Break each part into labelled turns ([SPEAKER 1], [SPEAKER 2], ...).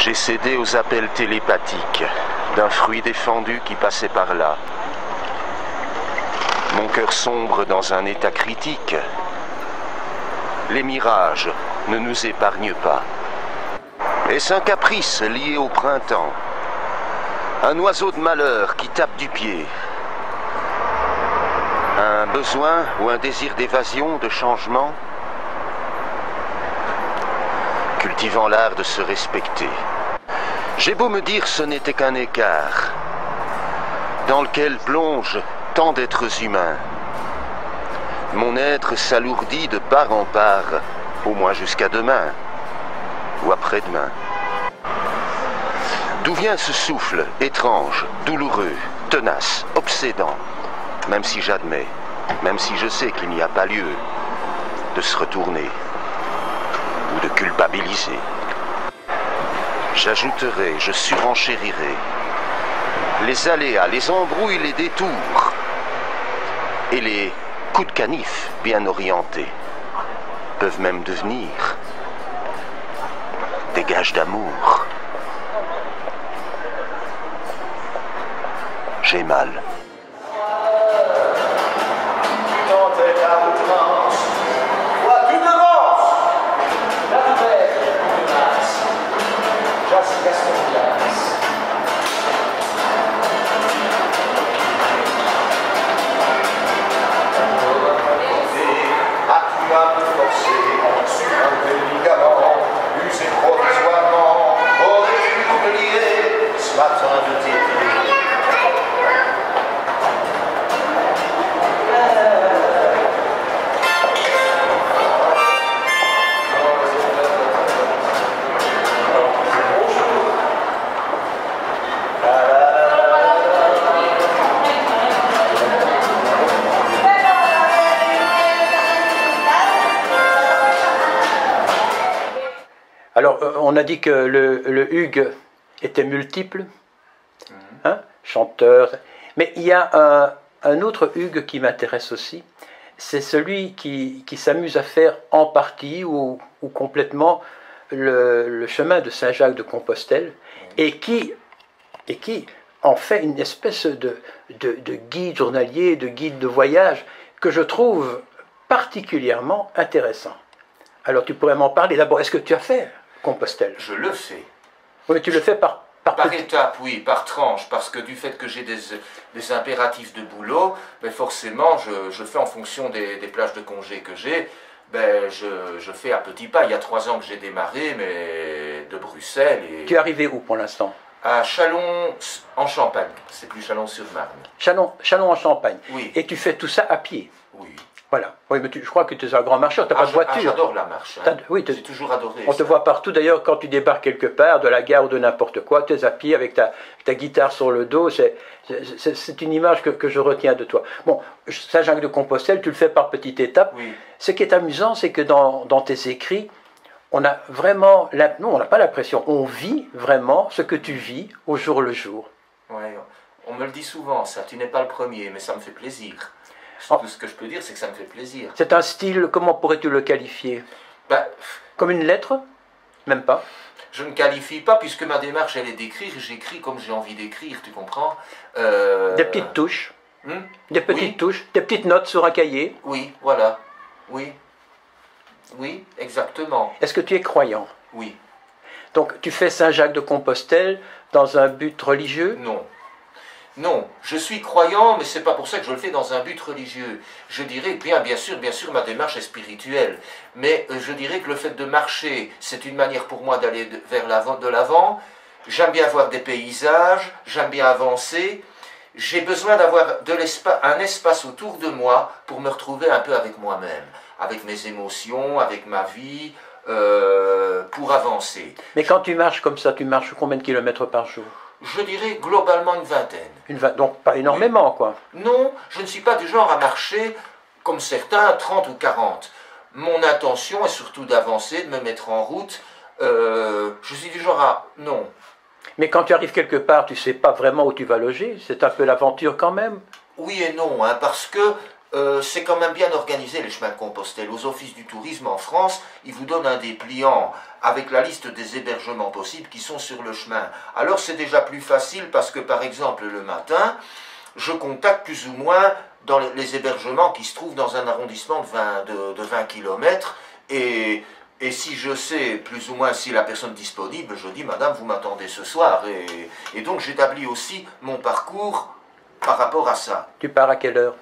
[SPEAKER 1] J'ai cédé aux appels télépathiques d'un fruit défendu qui passait par là. Mon cœur sombre dans un état critique. Les mirages ne nous épargnent pas. Est-ce un caprice lié au printemps? Un oiseau de malheur qui tape du pied? Un besoin ou un désir d'évasion, de changement? Cultivant l'art de se respecter. J'ai beau me dire ce n'était qu'un écart dans lequel plongent tant d'êtres humains. Mon être s'alourdit de part en part, au moins jusqu'à demain ou après-demain. D'où vient ce souffle étrange, douloureux, tenace, obsédant, même si j'admets, même si je sais qu'il n'y a pas lieu de se retourner ou de culpabiliser. J'ajouterai, je surenchérirai les aléas, les embrouilles, les détours et les coups de canif bien orientés peuvent même devenir des gages d'amour. J'ai mal.
[SPEAKER 2] Alors, on a dit que le Hugues était multiple, hein, chanteur, mais il y a un autre Hugues qui m'intéresse aussi, c'est celui qui s'amuse à faire en partie ou complètement le chemin de Saint-Jacques de Compostelle et qui en fait une espèce de guide journalier, de guide de voyage que je trouve particulièrement intéressant. Alors tu pourrais m'en parler. D'abord, est-ce que tu as fait Compostelle?
[SPEAKER 3] Je le fais.
[SPEAKER 2] Oui, mais tu le fais par
[SPEAKER 3] étapes, oui, par tranche, parce que du fait que j'ai des impératifs de boulot, ben forcément, je fais en fonction des plages de congé que j'ai, ben je fais à petits pas. Il y a 3 ans que j'ai démarré, mais de Bruxelles. Et
[SPEAKER 2] tu es arrivé où pour l'instant?
[SPEAKER 3] À Châlons en Champagne, c'est plus Châlons-sur-Marne.
[SPEAKER 2] Châlons en Champagne.
[SPEAKER 3] Oui.
[SPEAKER 2] Et tu fais tout ça à pied?
[SPEAKER 3] Oui.
[SPEAKER 2] Voilà. Oui, mais je crois que tu es un grand marcheur, tu n'as pas de voiture.
[SPEAKER 3] J'adore la marche. Hein.
[SPEAKER 2] Oui,
[SPEAKER 3] j'ai toujours adoré.
[SPEAKER 2] On te voit partout, d'ailleurs, quand tu débarques quelque part, de la gare ou de n'importe quoi, tu es à pied avec ta guitare sur le dos. C'est une image que je retiens de toi. Bon, Saint-Jacques de Compostelle, tu le fais par petites étapes.
[SPEAKER 3] Oui.
[SPEAKER 2] Ce qui est amusant, c'est que dans tes écrits, on a vraiment, non, on n'a pas l'impression, on vit vraiment ce que tu vis au jour le jour.
[SPEAKER 3] Oui, on me le dit souvent, ça, tu n'es pas le premier, mais ça me fait plaisir. Tout ce que je peux dire, c'est que ça me fait plaisir.
[SPEAKER 2] C'est un style, comment pourrais-tu le qualifier? Comme une lettre? Même pas.
[SPEAKER 3] Je ne qualifie pas, puisque ma démarche, elle est d'écrire, j'écris comme j'ai envie d'écrire, tu comprends?
[SPEAKER 2] Des petites touches, des petites touches, des petites notes sur un cahier.
[SPEAKER 3] Oui, voilà, oui. Oui, exactement.
[SPEAKER 2] Est-ce que tu es croyant?
[SPEAKER 3] Oui.
[SPEAKER 2] Donc tu fais Saint-Jacques de Compostelle dans un but religieux?
[SPEAKER 3] Non. Non, je suis croyant, mais c'est pas pour ça que je le fais dans un but religieux. Je dirais, bien sûr, ma démarche est spirituelle, mais je dirais que le fait de marcher, c'est une manière pour moi d'aller vers de l'avant. J'aime bien voir des paysages, j'aime bien avancer. J'ai besoin d'avoir un espace autour de moi pour me retrouver un peu avec moi-même, avec mes émotions, avec ma vie, pour avancer.
[SPEAKER 2] Mais quand tu marches comme ça, tu marches combien de kilomètres par jour?
[SPEAKER 3] Je dirais globalement une vingtaine.
[SPEAKER 2] Donc pas énormément, quoi.
[SPEAKER 3] Non, je ne suis pas du genre à marcher comme certains, 30 ou 40. Mon intention est surtout d'avancer, de me mettre en route. Je suis du genre à... Non.
[SPEAKER 2] Mais quand tu arrives quelque part, tu ne sais pas vraiment où tu vas loger. C'est un peu l'aventure quand même.
[SPEAKER 3] Oui et non, hein, parce que c'est quand même bien organisé les chemins de Compostelle. Aux offices du tourisme en France, ils vous donnent un dépliant avec la liste des hébergements possibles qui sont sur le chemin. Alors c'est déjà plus facile parce que par exemple le matin, je contacte plus ou moins dans les hébergements qui se trouvent dans un arrondissement de 20 km et si je sais plus ou moins si la personne est disponible, je dis madame vous m'attendez ce soir et donc j'établis aussi mon parcours par rapport à ça.
[SPEAKER 2] Tu pars à quelle heure?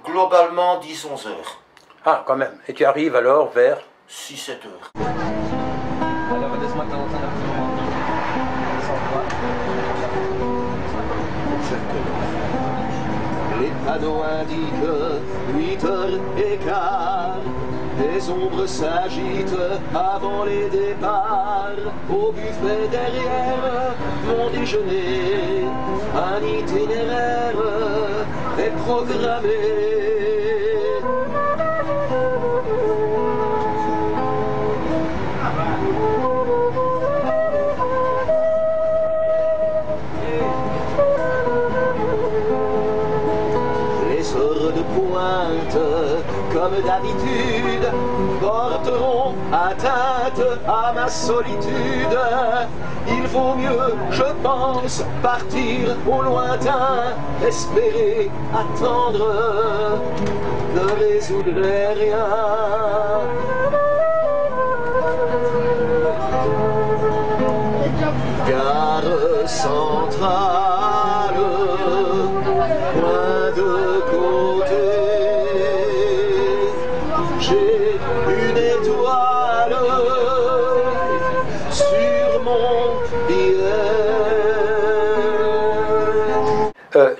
[SPEAKER 3] Globalement 10-11 heures.
[SPEAKER 2] Ah, quand même. Et tu arrives alors vers
[SPEAKER 3] 6-7 heures.
[SPEAKER 1] Les panneaux indiquent 8h15. Des ombres s'agitent avant les départs. Au buffet derrière mon déjeuner, un itinéraire est programmé. Les heures de pointe, comme d'habitude, porteront atteinte à ma solitude. Il vaut mieux, je pense, partir au lointain, espérer, attendre, ne résoudrait rien. Gare centrale, point de côté, j'ai une étoile sur mon billet.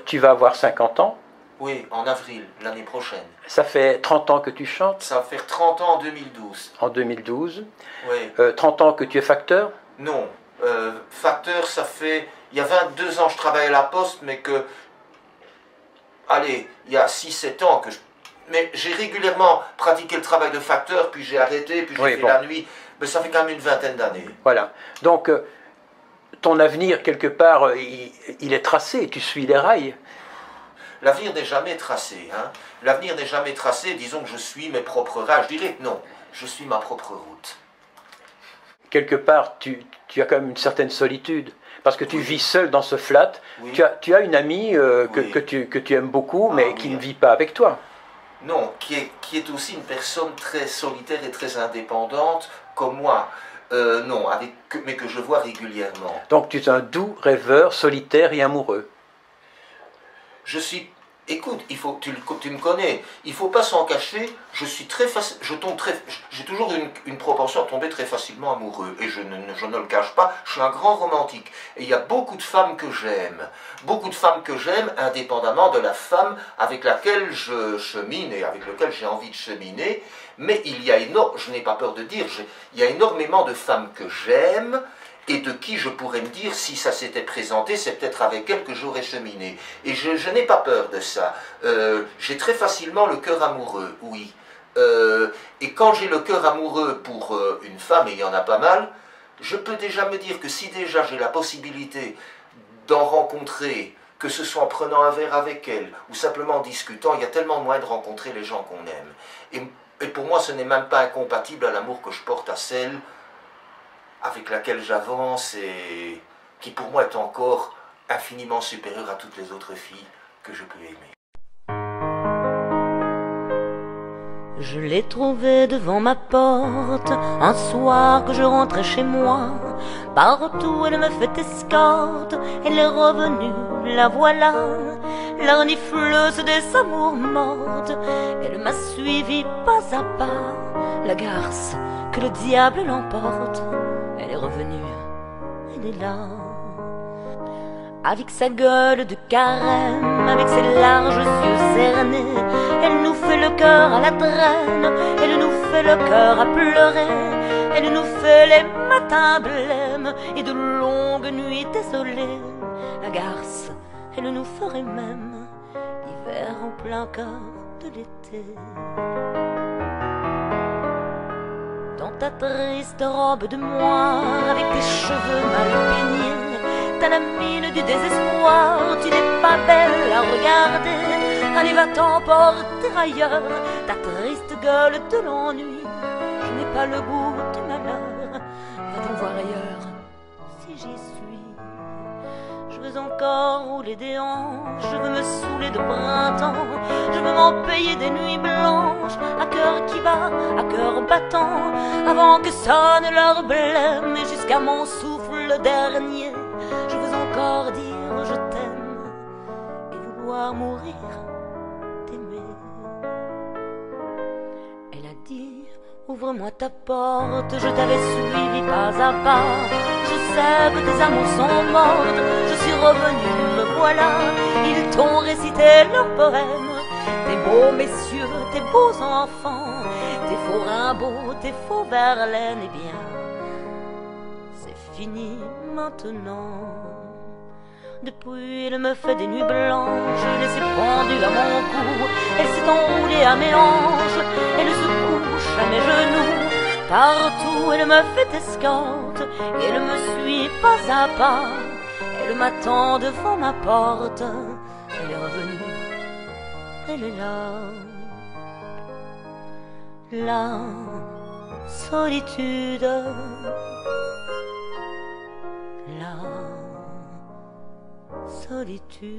[SPEAKER 2] Tu vas avoir 50 ans.
[SPEAKER 3] Oui, en avril, l'année prochaine.
[SPEAKER 2] Ça fait 30 ans que tu chantes.
[SPEAKER 3] Ça va faire 30 ans en 2012.
[SPEAKER 2] En 2012.
[SPEAKER 3] Oui.
[SPEAKER 2] 30 ans que tu es facteur.
[SPEAKER 3] Non. Facteur, ça fait... Il y a 22 ans, je travaille à la Poste, mais que... Allez, il y a 6-7 ans que je... Mais j'ai régulièrement pratiqué le travail de facteur, puis j'ai arrêté, puis j'ai fait la nuit. Mais ça fait quand même une vingtaine d'années.
[SPEAKER 2] Voilà. Donc, ton avenir, quelque part, il est tracé. Tu suis les rails.
[SPEAKER 3] L'avenir n'est jamais tracé. Hein. L'avenir n'est jamais tracé. Disons que je suis mes propres rails. Je dirais que non. Je suis ma propre route.
[SPEAKER 2] Quelque part, tu as quand même une certaine solitude. Parce que tu vis seul dans ce flat.
[SPEAKER 3] Oui.
[SPEAKER 2] Tu as une amie que tu aimes beaucoup, mais qui ne vit pas avec toi.
[SPEAKER 3] Non, qui est aussi une personne très solitaire et très indépendante, comme moi. Non, mais que je vois régulièrement.
[SPEAKER 2] Donc tu es un doux rêveur, solitaire et amoureux.
[SPEAKER 3] Je suis... Écoute, tu me connais, il ne faut pas s'en cacher, j'ai toujours une propension à tomber très facilement amoureux, et je ne le cache pas, je suis un grand romantique. Et il y a beaucoup de femmes que j'aime, indépendamment de la femme avec laquelle je chemine et avec laquelle j'ai envie de cheminer, mais je n'ai pas peur de dire, il y a énormément de femmes que j'aime, et de qui je pourrais me dire, si ça s'était présenté, c'est peut-être avec elle que j'aurais cheminé. Et je n'ai pas peur de ça. J'ai très facilement le cœur amoureux, oui. Et quand j'ai le cœur amoureux pour une femme, et il y en a pas mal, je peux déjà me dire que si déjà j'ai la possibilité d'en rencontrer, que ce soit en prenant un verre avec elle, ou simplement en discutant, il y a tellement de moyens de rencontrer les gens qu'on aime. Et pour moi, ce n'est même pas incompatible à l'amour que je porte à celle avec laquelle j'avance et qui pour moi est encore infiniment supérieure à toutes les autres filles que je peux aimer.
[SPEAKER 4] Je l'ai trouvée devant ma porte, un soir que je rentrais chez moi. Partout elle me fait escorte, elle est revenue, la voilà, la renifleuse des amours mortes. Elle m'a suivi pas à pas, la garce, que le diable l'emporte. Elle est revenue, elle est là. Avec sa gueule de carême, avec ses larges yeux cernés, elle nous fait le cœur à la traîne, elle nous fait le cœur à pleurer, elle nous fait les matins blêmes et de longues nuits désolées. La garce, elle nous ferait même l'hiver en plein cœur de l'été. Dans ta triste robe de moire, avec tes cheveux mal peignés, t'as la mine du désespoir, tu n'es pas belle à regarder. Allez, va t'emporter ailleurs, ta triste gueule de l'ennui. Je n'ai pas le goût du malheur, va donc voir ailleurs si j'y suis. Je veux encore rouler des hanches, je veux me saouler de printemps, je veux m'en payer des nuits blanches, à cœur qui bat, à cœur battant, avant que sonne leur blême, et jusqu'à mon souffle dernier, je veux encore dire je t'aime, et vouloir mourir d'aimer. Elle a dit, ouvre-moi ta porte, je t'avais suivi pas à pas. Je sais que tes amours sont mortes, je suis revenue, me voilà. Ils t'ont récité leurs poèmes, tes beaux messieurs, tes beaux enfants, tes faux Rimbaud, tes faux Verlaine. Eh bien, c'est fini maintenant. Depuis, elle me fait des nuits blanches, je l'ai pendue à mon cou, elle s'est enroulée à mes hanches, elle se couche à mes genoux. Partout, elle me fait escorte, et elle me suit pas à pas, elle m'attend devant ma porte, elle est revenue, elle est là. La solitude, la solitude.